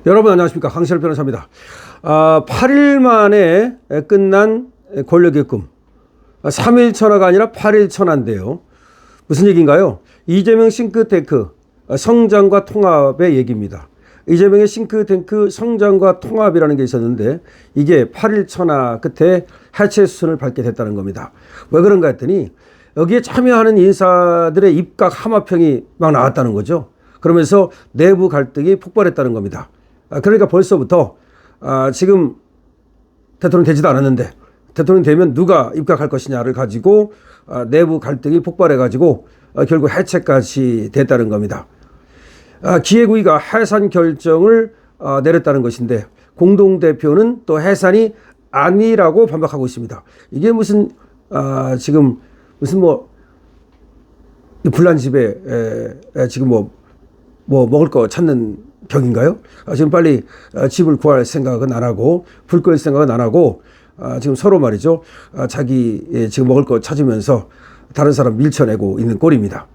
여러분 안녕하십니까, 강시열 변호사입니다. 8일 만에 끝난 권력기금 3일 천하가 아니라 8일 천하인데요. 무슨 얘기인가요? 이재명 싱크탱크 성장과 통합의 얘기입니다. 이재명의 싱크탱크 성장과 통합이라는 게 있었는데 이게 8일 천하 끝에 해체 수순을 밟게 됐다는 겁니다. 왜 그런가 했더니 여기에 참여하는 인사들의 입각 하마평이 막 나왔다는 거죠. 그러면서 내부 갈등이 폭발했다는 겁니다. 그러니까 벌써부터 지금 대통령 되지도 않았는데 대통령 되면 누가 입각할 것이냐를 가지고 내부 갈등이 폭발해 가지고 결국 해체까지 됐다는 겁니다. 기획위가 해산 결정을 내렸다는 것인데 공동대표는 또 해산이 아니라고 반박하고 있습니다. 이게 무슨 지금 무슨 불난 집에 지금 뭐 먹을 거 찾는 격인가요? 지금 빨리 집을 구할 생각은 안 하고 불 끌 생각은 안 하고 지금 서로 말이죠. 자기 지금 먹을 거 찾으면서 다른 사람 밀쳐내고 있는 꼴입니다.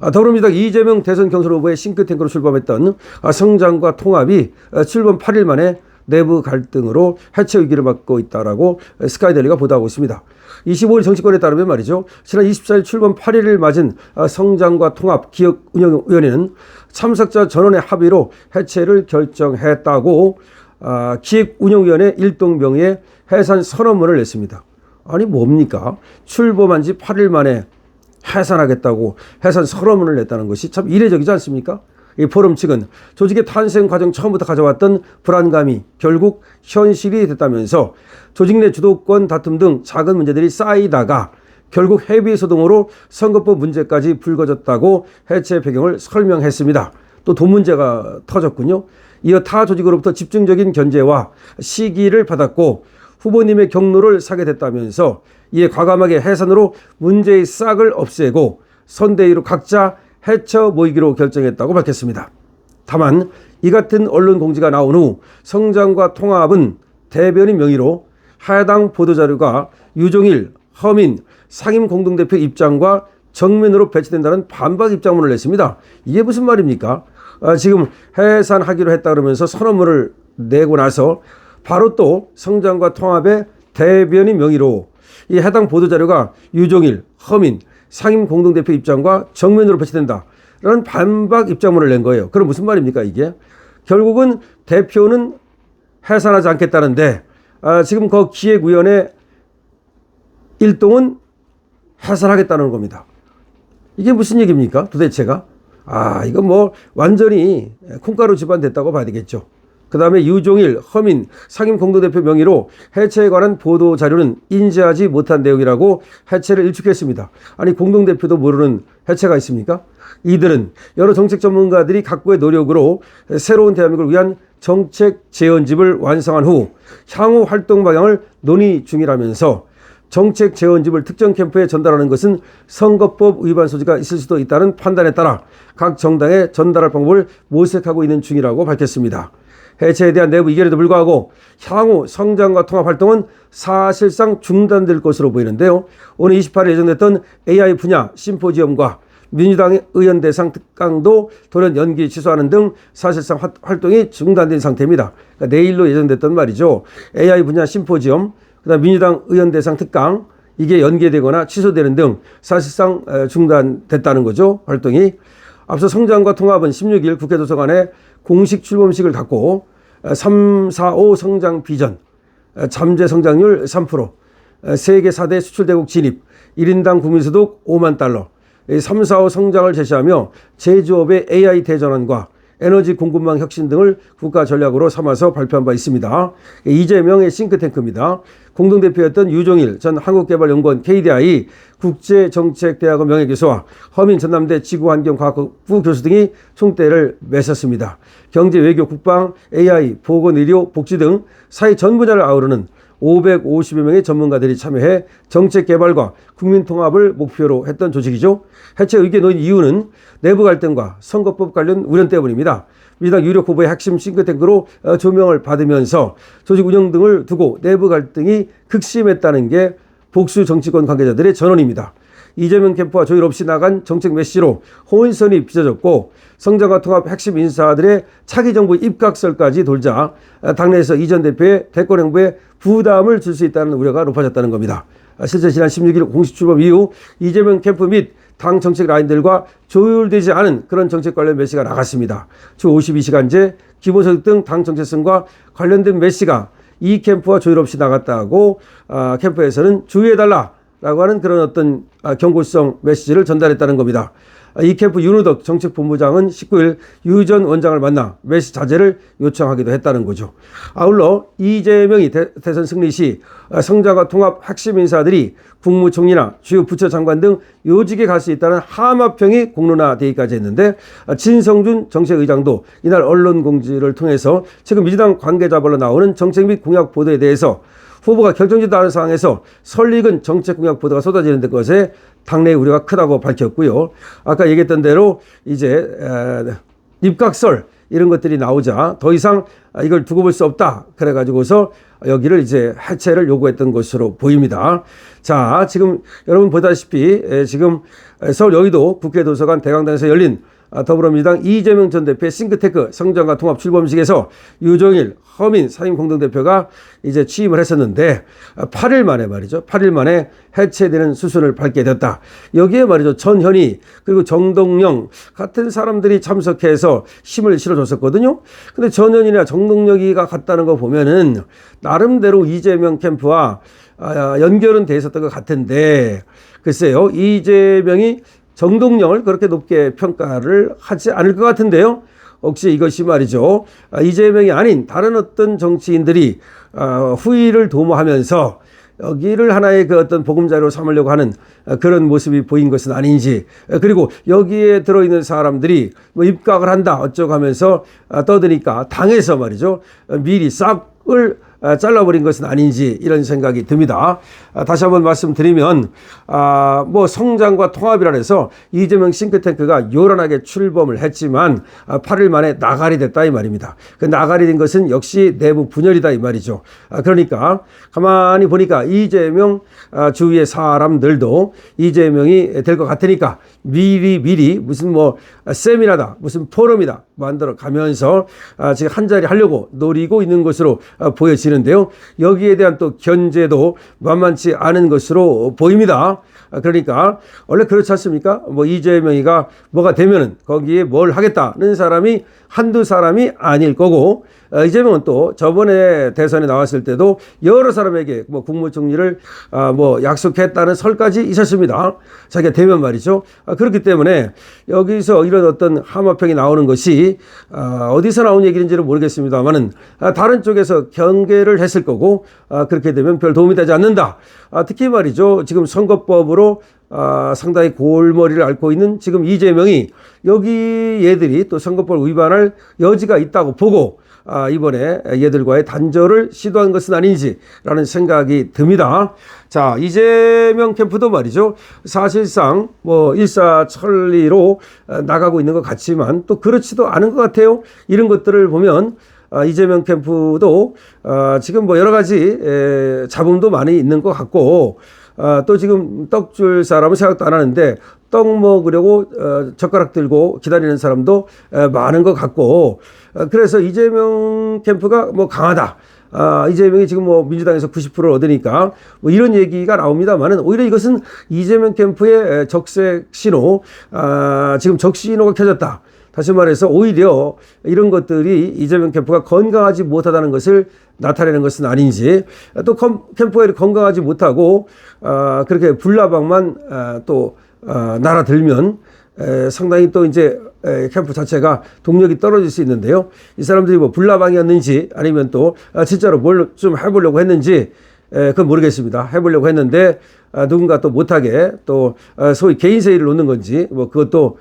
더불어민주당 이재명 대선 경선 후보의 싱크탱크로 출범했던 성장과 통합이 출범 8일 만에 내부 갈등으로 해체 위기를 맞고 있다라고 스카이데일리가 보도하고 있습니다. 25일 정치권에 따르면 말이죠. 지난 24일 출범 8일을 맞은 성장과 통합 기획운영위원회는 참석자 전원의 합의로 해체를 결정했다고 기획운영위원회 일동명의의 해산 선언문을 냈습니다. 아니 뭡니까? 출범한 지 8일 만에 해산하겠다고 해산 선언문을 냈다는 것이 참 이례적이지 않습니까? 이 포럼 측은 조직의 탄생 과정 처음부터 가져왔던 불안감이 결국 현실이 됐다면서 조직 내 주도권 다툼 등 작은 문제들이 쌓이다가 결국 회비 소동으로 선거법 문제까지 불거졌다고 해체 배경을 설명했습니다. 또 돈 문제가 터졌군요. 이어 타 조직으로부터 집중적인 견제와 시기를 받았고 후보님의 경로를 사게 됐다면서 이에 과감하게 해산으로 문제의 싹을 없애고 선대위로 각자 해쳐 모이기로 결정했다고 밝혔습니다. 다만 이 같은 언론 공지가 나온 후 성장과 통합은 대변인 명의로 해당 보도자료가 유종일, 허민, 상임 공동대표 입장과 정면으로 배치된다는 반박 입장문을 냈습니다. 이게 무슨 말입니까? 지금 해산하기로 했다 그러면서 선언문을 내고 나서 바로 또 성장과 통합의 대변인 명의로 이 해당 보도자료가 유종일, 허민, 상임 공동대표 입장과 정면으로 배치된다라는 반박 입장문을 낸 거예요. 그럼 무슨 말입니까 이게? 결국은 대표는 해산하지 않겠다는데 지금 그 기획위원회 일동은 해산하겠다는 겁니다. 이게 무슨 얘기입니까 도대체가? 이건 뭐 완전히 콩가루 집안 됐다고 봐야 되겠죠. 그 다음에 유종일, 허민, 상임 공동대표 명의로 해체에 관한 보도 자료는 인지하지 못한 내용이라고 해체를 일축했습니다. 아니 공동대표도 모르는 해체가 있습니까? 이들은 여러 정책 전문가들이 각고의 노력으로 새로운 대한민국을 위한 정책 재원집을 완성한 후 향후 활동 방향을 논의 중이라면서 정책 재원집을 특정 캠프에 전달하는 것은 선거법 위반 소지가 있을 수도 있다는 판단에 따라 각 정당에 전달할 방법을 모색하고 있는 중이라고 밝혔습니다. 해체에 대한 내부 이견에도 불구하고 향후 성장과 통합 활동은 사실상 중단될 것으로 보이는데요. 오늘 28일 예정됐던 AI 분야 심포지엄과 민주당 의원 대상 특강도 돌연 연기 취소하는 등 사실상 활동이 중단된 상태입니다. 그러니까 내일로 예정됐던 말이죠. AI 분야 심포지엄, 그다음 민주당 의원 대상 특강 이게 연계되거나 취소되는 등 사실상 중단됐다는 거죠. 활동이. 앞서 성장과 통합은 16일 국회 도서관에 공식 출범식을 갖고 3, 4, 5 성장 비전, 잠재 성장률 3%, 세계 4대 수출대국 진입, 1인당 국민소득 5만 달러, 3, 4, 5 성장을 제시하며 제조업의 AI 대전환과 에너지 공급망 혁신 등을 국가 전략으로 삼아서 발표한 바 있습니다. 이재명의 싱크탱크입니다. 공동대표였던 유종일 전 한국개발연구원 KDI 국제정책대학원 명예교수와 허민 전남대 지구환경과학부 교수 등이 총대를 맺었습니다. 경제, 외교, 국방, AI, 보건, 의료, 복지 등 사회 전 분야를 아우르는 550여 명의 전문가들이 참여해 정책 개발과 국민 통합을 목표로 했던 조직이죠. 해체 의견 놓인 이유는 내부 갈등과 선거법 관련 우려 때문입니다. 민주당 유력 후보의 핵심 싱크탱크로 조명을 받으면서 조직 운영 등을 두고 내부 갈등이 극심했다는 게 복수 정치권 관계자들의 전언입니다. 이재명 캠프와 조율 없이 나간 정책 메시지로 혼선이 빚어졌고 성장과 통합 핵심 인사들의 차기 정부 입각설까지 돌자 당내에서 이 전 대표의 대권 행보에 부담을 줄 수 있다는 우려가 높아졌다는 겁니다. 실제 지난 16일 공식 출범 이후 이재명 캠프 및 당 정책 라인들과 조율되지 않은 그런 정책 관련 메시지가 나갔습니다. 주 52시간제 기본소득 등 당 정체성과 관련된 메시지가 이 캠프와 조율 없이 나갔다고 캠프에서는 주의해달라라고 하는 그런 어떤 경고성 메시지를 전달했다는 겁니다. 이 캠프 윤우덕 정책본부장은 19일 유 전 원장을 만나 메시지 자제를 요청하기도 했다는 거죠. 아울러 이재명이 대선 승리 시 성장과 통합 핵심 인사들이 국무총리나 주요 부처 장관 등 요직에 갈 수 있다는 하마평이 공론화되기까지 했는데 진성준 정책의장도 이날 언론 공지를 통해서 지금 민주당 관계자별로 나오는 정책 및 공약 보도에 대해서 후보가 결정지도 않은 상황에서 설익은 정책 공약 보도가 쏟아지는 것에 당내의 우려가 크다고 밝혔고요. 아까 얘기했던 대로 이제 입각설 이런 것들이 나오자 더 이상 이걸 두고 볼 수 없다. 그래가지고서 여기를 이제 해체를 요구했던 것으로 보입니다. 자, 지금 여러분 보다시피 지금 서울 여의도 국회도서관 대강당에서 열린 더불어민주당 이재명 전 대표의 싱크탱크 성장과 통합 출범식에서 유종일 허민 상임공동대표가 이제 취임을 했었는데 8일 만에 말이죠. 8일 만에 해체되는 수순을 밟게 됐다. 여기에 말이죠. 전현희 그리고 정동영 같은 사람들이 참석해서 힘을 실어줬었거든요. 근데 전현희나 정동영이가 갔다는 거 보면은 나름대로 이재명 캠프와 연결은 돼 있었던 것 같은데 글쎄요. 이재명이 정동영을 그렇게 높게 평가를 하지 않을 것 같은데요. 혹시 이것이 말이죠. 이재명이 아닌 다른 어떤 정치인들이 후위를 도모하면서 여기를 하나의 그 어떤 보금자리로 삼으려고 하는 그런 모습이 보인 것은 아닌지, 그리고 여기에 들어있는 사람들이 뭐 입각을 한다 어쩌고 하면서 떠드니까 당에서 말이죠. 미리 싹을 잘라버린 것은 아닌지 이런 생각이 듭니다. 다시 한번 말씀드리면 뭐 성장과 통합이라 해서 이재명 싱크탱크가 요란하게 출범을 했지만 8일 만에 나가리 됐다 이 말입니다. 그 나가리 된 것은 역시 내부 분열이다 이 말이죠. 그러니까 가만히 보니까 이재명 주위의 사람들도 이재명이 될 것 같으니까 미리 무슨 뭐 세미나다 무슨 포럼이다 만들어 가면서 지금 한 자리 하려고 노리고 있는 것으로 보여지는데요. 여기에 대한 또 견제도 만만치 않은 것으로 보입니다. 그러니까 원래 그렇지 않습니까? 뭐 이재명이가 뭐가 되면은 거기에 뭘 하겠다는 사람이 한두 사람이 아닐 거고, 이재명은 또 저번에 대선에 나왔을 때도 여러 사람에게 뭐 국무총리를 뭐 약속했다는 설까지 있었습니다. 자기가 되면 말이죠. 그렇기 때문에 여기서 이런 어떤 하마평이 나오는 것이 어디서 나온 얘기인지는 모르겠습니다만은 다른 쪽에서 경계를 했을 거고, 그렇게 되면 별 도움이 되지 않는다. 특히 말이죠. 지금 선거법으로 상당히 골머리를 앓고 있는 지금 이재명이 여기 얘들이 또 선거법 위반할 여지가 있다고 보고 이번에 얘들과의 단절을 시도한 것은 아닌지라는 생각이 듭니다. 자, 이재명 캠프도 말이죠. 사실상 뭐 일사천리로 나가고 있는 것 같지만 또 그렇지도 않은 것 같아요. 이런 것들을 보면 이재명 캠프도 지금 뭐 여러 가지 잡음도 많이 있는 것 같고, 또 지금 떡 줄 사람은 생각도 안 하는데 떡 먹으려고 젓가락 들고 기다리는 사람도 많은 것 같고, 그래서 이재명 캠프가 뭐 강하다. 이재명이 지금 뭐 민주당에서 90%를 얻으니까 뭐 이런 얘기가 나옵니다만은 오히려 이것은 이재명 캠프의 적색 신호, 지금 적신호가 켜졌다. 다시 말해서 오히려 이런 것들이 이재명 캠프가 건강하지 못하다는 것을 나타내는 것은 아닌지, 또 캠프가 건강하지 못하고 그렇게 불나방만 또 날아들면 상당히 또 이제 캠프 자체가 동력이 떨어질 수 있는데요. 이 사람들이 뭐 불나방이었는지 아니면 또 진짜로 뭘 좀 해보려고 했는지 그건 모르겠습니다. 해보려고 했는데 누군가 또 못하게 또 소위 개인 세일을 놓는 건지 뭐 그것도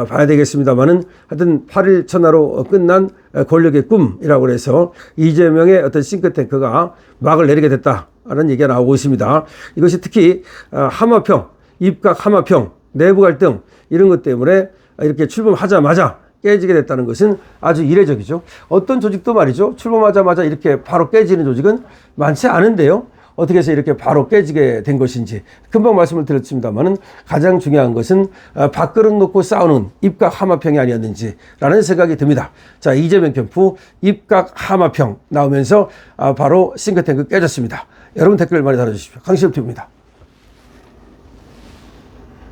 봐야 되겠습니다만은 하여튼 8일 천하로 끝난 권력의 꿈이라고 해서 이재명의 어떤 싱크탱크가 막을 내리게 됐다라는 얘기가 나오고 있습니다. 이것이 특히 하마평, 입각 하마평, 내부 갈등 이런 것 때문에 이렇게 출범하자마자 깨지게 됐다는 것은 아주 이례적이죠. 어떤 조직도 말이죠. 출범하자마자 이렇게 바로 깨지는 조직은 많지 않은데요. 어떻게 해서 이렇게 바로 깨지게 된 것인지 금방 말씀을 드렸습니다만은 가장 중요한 것은 밥그릇 놓고 싸우는 입각 하마평이 아니었는지라는 생각이 듭니다. 자, 이재명 캠프 입각 하마평 나오면서 바로 싱크탱크 깨졌습니다. 여러분 댓글 많이 달아주십시오. 강신업 TV입니다.